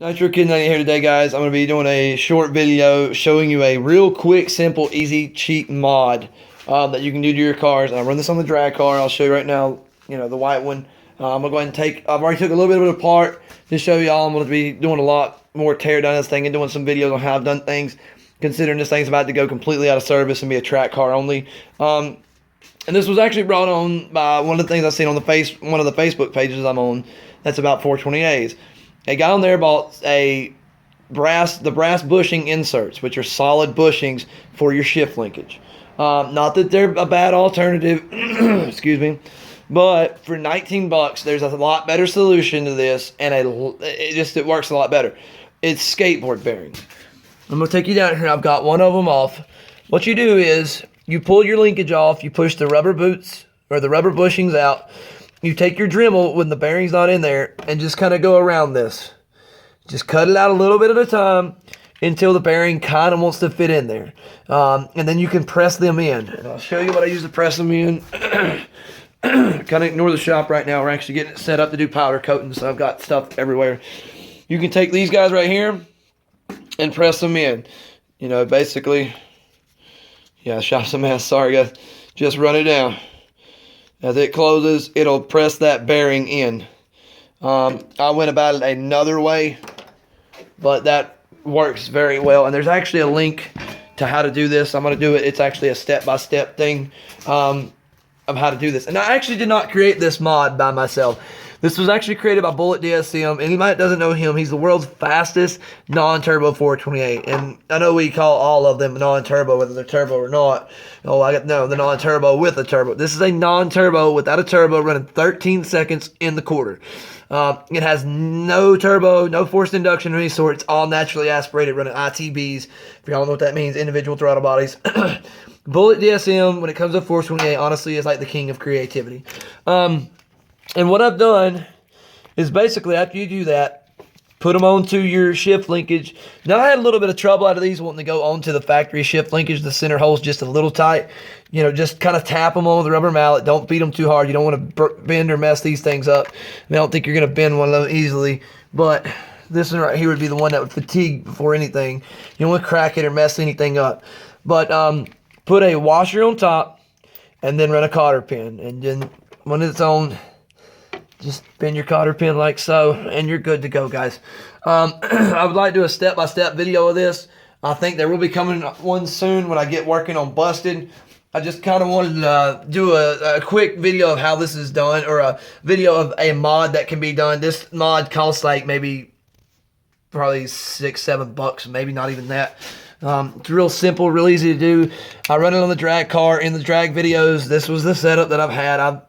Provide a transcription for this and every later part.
Nitro Kid 98 here today, guys. I'm going to be doing a short video showing you a real quick, simple, easy, cheap mod that you can do to your cars. I run this on the drag car. I'll show you right now, the white one. I'm going to go ahead and I've already took a little bit of it apart to show y'all. I'm going to be doing a lot more tear down this thing and doing some videos on how I've done things, considering this thing's about to go completely out of service and be a track car only. And this was actually brought on by one of the things I've seen on one of the Facebook pages I'm on that's about 420As. A guy on there bought the brass bushing inserts, which are solid bushings for your shift linkage. Not that they're a bad alternative, excuse me, but for 19 bucks, there's a lot better solution to this, and it works a lot better. It's skateboard bearings. I'm gonna take you down here. I've got one of them off. What you do is you pull your linkage off, you push the rubber boots or the rubber bushings out. You take your Dremel when the bearing's not in there and just kind of go around this. Just cut it out a little bit at a time until the bearing kind of wants to fit in there. And then you can press them in. And I'll show you what I use to press them in. Kind of ignore the shop right now. We're actually getting it set up to do powder coating, so I've got stuff everywhere. You can take these guys right here and press them in. Basically, yeah, shop's a mess. Sorry, guys. Just run it down. As it closes, it'll press that bearing in. I went about it another way, but that works very well. And there's actually a link to how to do this. I'm going to do it. It's actually a step-by-step thing of how to do this. And I actually did not create this mod by myself. This was actually created by Bullet DSM. Anybody that doesn't know him, he's the world's fastest non-turbo 428. And I know we call all of them non-turbo, whether they're turbo or not. The non-turbo with a turbo. This is a non-turbo without a turbo running 13 seconds in the quarter. It has no turbo, no forced induction of any sort. It's all naturally aspirated, running ITBs. If y'all don't know what that means, individual throttle bodies. Bullet DSM, when it comes to 428, honestly, is like the king of creativity. And what I've done is basically after you do that, put them onto your shift linkage. Now I had a little bit of trouble out of these wanting to go onto the factory shift linkage. The center hole's just a little tight. Just kind of tap them on with a rubber mallet. Don't beat them too hard. You don't want to bend or mess these things up. I don't think you're going to bend one of them easily. But this one right here would be the one that would fatigue before anything. You don't want to crack it or mess anything up. But put a washer on top and then run a cotter pin. And then when it's on, just bend your cotter pin like so, and you're good to go, guys. I would like to do a step-by-step video of this. I think there will be coming one soon when I get working on Busted. I just kind of wanted to do a quick video of how this is done, or a video of a mod that can be done. This mod costs like probably $6, $7, maybe not even that. It's real simple, real easy to do. I run it on the drag car. In the drag videos, this was the setup that I've had.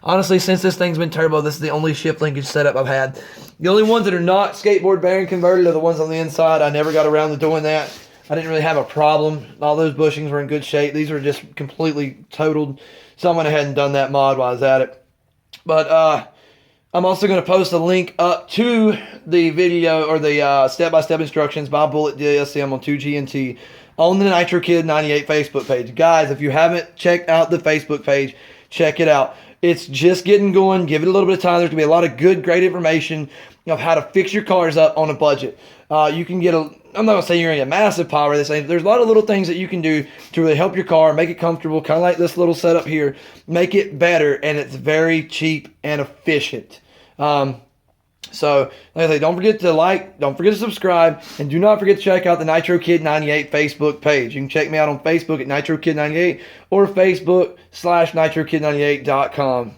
Honestly, since this thing's been turbo, this is the only shift linkage setup I've had. The only ones that are not skateboard bearing converted are the ones on the inside. I never got around to doing that. I didn't really have a problem. All those bushings were in good shape. These were just completely totaled. So I went ahead and done that mod while I was at it. But I'm also going to post a link up to the video, or the step-by-step instructions by Bullet DSM on 2GNT on the Nitro Kid 98 Facebook page. Guys, if you haven't checked out the Facebook page, check it out. It's just getting going. Give it a little bit of time. There's going to be a lot of good, great information of how to fix your cars up on a budget. You can get I'm not going to say you're going to get massive power of this thing. There's a lot of little things that you can do to really help your car, make it comfortable, kind of like this little setup here. Make it better, and it's very cheap and efficient. So, like I say, don't forget to like, don't forget to subscribe, and do not forget to check out the Nitro Kid 98 Facebook page. You can check me out on Facebook at Nitro Kid 98 or Facebook/NitroKid98.com.